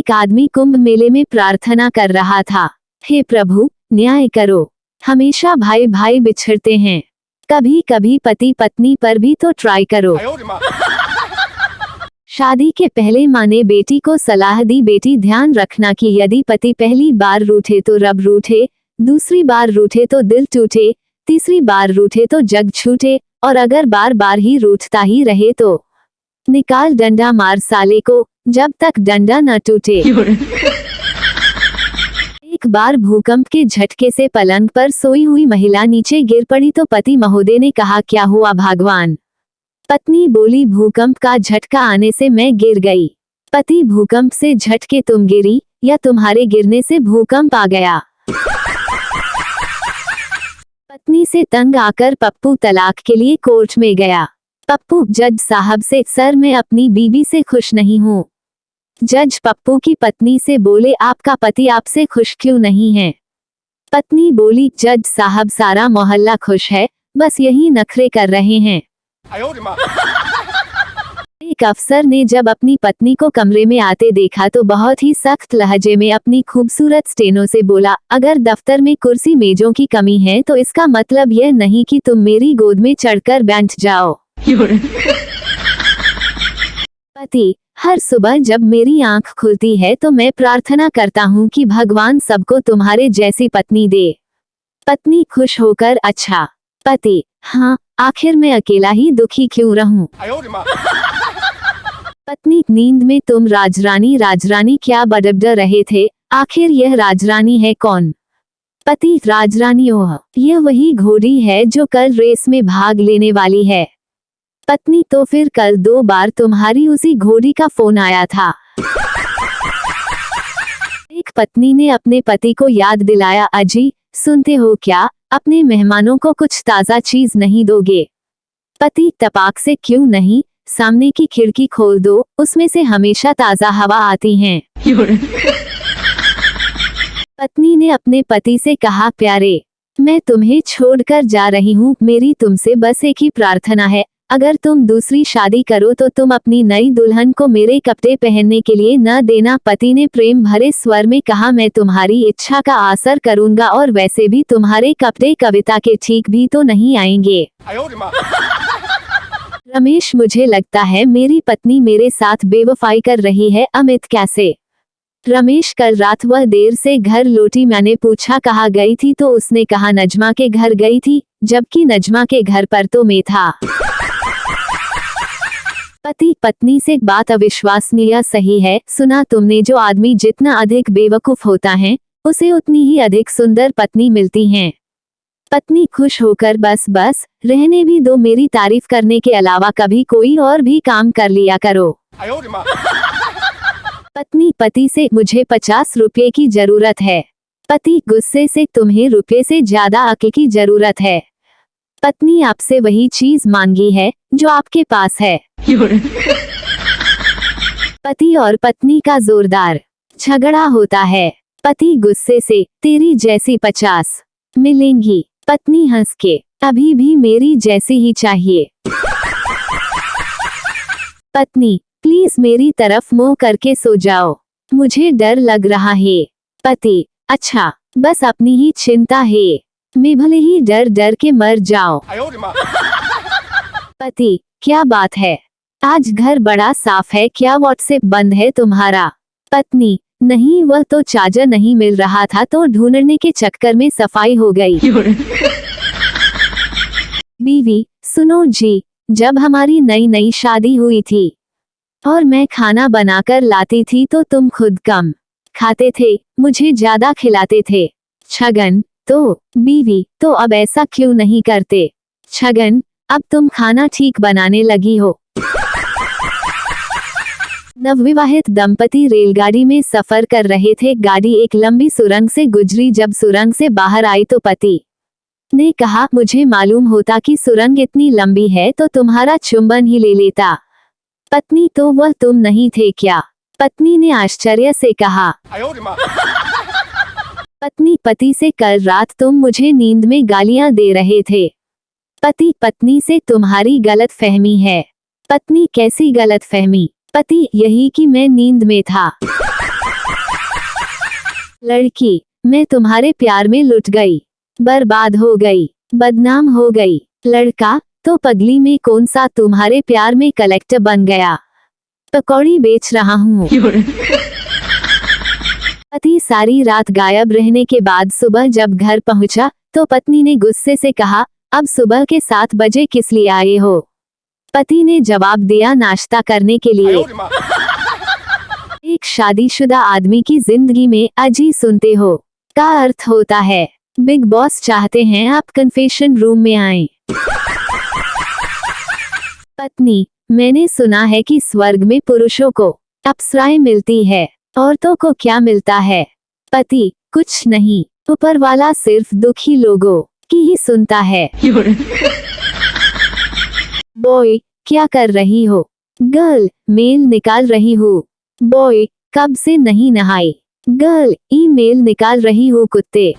एक आदमी कुंभ मेले में प्रार्थना कर रहा था, हे प्रभु न्याय करो, हमेशा भाई भाई बिछड़ते हैं, कभी कभी पति पत्नी पर भी तो ट्राई करो। शादी के पहले माँ ने बेटी को सलाह दी, बेटी ध्यान रखना कि यदि पति पहली बार रूठे तो रब रूठे, दूसरी बार रूठे तो दिल टूटे, तीसरी बार रूठे तो जग छूटे, और अगर बार बार ही रूठता ही रहे तो निकाल डंडा मार साले को, जब तक डंडा न टूटे। एक बार भूकंप के झटके से पलंग पर सोई हुई महिला नीचे गिर पड़ी तो पति महोदय ने कहा, क्या हुआ भगवान? पत्नी बोली, भूकंप का झटका आने से मैं गिर गई। पति, भूकंप से झटके तुम गिरी या तुम्हारे गिरने से भूकंप आ गया? पत्नी से तंग आकर पप्पू तलाक के लिए कोर्ट में गया। पप्पू जज साहब से, सर मैं अपनी बीवी से खुश नहीं हूँ। जज पप्पू की पत्नी से बोले, आपका पति आपसे खुश क्यों नहीं है? पत्नी बोली, जज साहब सारा मोहल्ला खुश है, बस यही नखरे कर रहे हैं। एक अफसर ने जब अपनी पत्नी को कमरे में आते देखा तो बहुत ही सख्त लहजे में अपनी खूबसूरत स्टेनो से बोला, अगर दफ्तर में कुर्सी मेजों की कमी है तो इसका मतलब यह नहीं कि तुम मेरी गोद में चढ़कर बैठ जाओ। पति, हर सुबह जब मेरी आंख खुलती है तो मैं प्रार्थना करता हूँ कि भगवान सबको तुम्हारे जैसी पत्नी दे। पत्नी खुश होकर, अच्छा। पति, हाँ, आखिर मैं अकेला ही दुखी क्यों रहूं? पत्नी, नींद में तुम राजरानी राजरानी क्या बड़बड़ रहे थे, आखिर यह राजरानी है कौन? पति, राजरानी ओह, यह वही घोड़ी है जो कल रेस में भाग लेने वाली है। पत्नी, तो फिर कल 2 बार तुम्हारी उसी घोड़ी का फोन आया था। एक पत्नी ने अपने पति को याद दिलाया, अजी सुनते हो क्या, अपने मेहमानों को कुछ ताज़ा चीज नहीं दोगे? पति, तपाक से क्यों नहीं, सामने की खिड़की खोल दो, उसमें से हमेशा ताज़ा हवा आती है। पत्नी ने अपने पति से कहा, प्यारे मैं तुम्हें छोड़कर जा रही हूँ, मेरी तुमसे बस एक ही प्रार्थना है, अगर तुम दूसरी शादी करो तो तुम अपनी नई दुल्हन को मेरे कपड़े पहनने के लिए न देना। पति ने प्रेम भरे स्वर में कहा, मैं तुम्हारी इच्छा का आसर करूंगा, और वैसे भी तुम्हारे कपड़े कविता के ठीक भी तो नहीं आएंगे। रमेश, मुझे लगता है मेरी पत्नी मेरे साथ बेवफाई कर रही है। अमित, कैसे? रमेश, कल रात वह देर से घर लौटी, मैंने पूछा कहाँ गई थी तो उसने कहा नजमा के घर गई थी, जबकि नजमा के घर पर तो मैं था। पति पत्नी से, बात अविश्वसनीय सही है, सुना तुमने, जो आदमी जितना अधिक बेवकूफ होता है उसे उतनी ही अधिक सुंदर पत्नी मिलती हैं। पत्नी खुश होकर, बस बस रहने भी दो, मेरी तारीफ करने के अलावा कभी कोई और भी काम कर लिया करो। पत्नी पति से, मुझे 50 रुपये की जरूरत है। पति गुस्से से, तुम्हें रुपये से ज्यादा अक्ल की जरूरत है। पत्नी, आपसे वही चीज मांगी है जो आपके पास है। पति और पत्नी का जोरदार झगड़ा होता है। पति गुस्से से, तेरी जैसी 50 मिलेंगी। पत्नी हंस के, अभी भी मेरी जैसी ही चाहिए। पत्नी, प्लीज मेरी तरफ मुंह करके सो जाओ, मुझे डर लग रहा है। पति, अच्छा, बस अपनी ही चिंता है, मैं भले ही डर डर के मर जाओ। पति, क्या बात है, आज घर बड़ा साफ है, क्या व्हाट्सएप बंद है तुम्हारा? पत्नी, नहीं, वह तो चार्जर नहीं मिल रहा था तो ढूंढने के चक्कर में सफाई हो गई। बीवी, सुनो जी, जब हमारी नई नई शादी हुई थी और मैं खाना बनाकर लाती थी तो तुम खुद कम खाते थे, मुझे ज्यादा खिलाते थे। छगन, तो बीवी, तो अब ऐसा क्यों नहीं करते? छगन, अब तुम खाना ठीक बनाने लगी हो। नवविवाहित दंपति रेलगाड़ी में सफर कर रहे थे, गाड़ी एक लंबी सुरंग से गुजरी, जब सुरंग से बाहर आई तो पति ने कहा, मुझे मालूम होता कि सुरंग इतनी लंबी है तो तुम्हारा चुंबन ही ले लेता। पत्नी, तो वह तुम नहीं थे क्या? पत्नी ने आश्चर्य से कहा। पत्नी पति से, कल रात तुम मुझे नींद में गालियां दे रहे थे। पति पत्नी से, तुम्हारी गलत फहमी है। पत्नी, कैसी गलत फहमी? पति, यही कि मैं नींद में था। लड़की, मैं तुम्हारे प्यार में लुट गई, बर्बाद हो गई, बदनाम हो गई। लड़का, तो पगली में कौन सा तुम्हारे प्यार में कलेक्टर बन गया, पकौड़ी बेच रहा हूँ। पति सारी रात गायब रहने के बाद सुबह जब घर पहुंचा तो पत्नी ने गुस्से से कहा, अब सुबह के 7 बजे किस लिए आए हो? पति ने जवाब दिया, नाश्ता करने के लिए। एक शादीशुदा आदमी की जिंदगी में अजी सुनते हो का अर्थ होता है, बिग बॉस चाहते हैं आप कन्फेशन रूम में आएं। पत्नी, मैंने सुना है कि स्वर्ग में पुरुषों को अप्सराएं मिलती है, औरतों को क्या मिलता है? पति, कुछ नहीं, ऊपर वाला सिर्फ दुखी लोगों की ही सुनता है। बॉय, क्या कर रही हो? गर्ल, मेल निकाल रही हूँ। बॉय, कब से नहीं नहाई? गर्ल, ईमेल निकाल रही हूँ कुत्ते।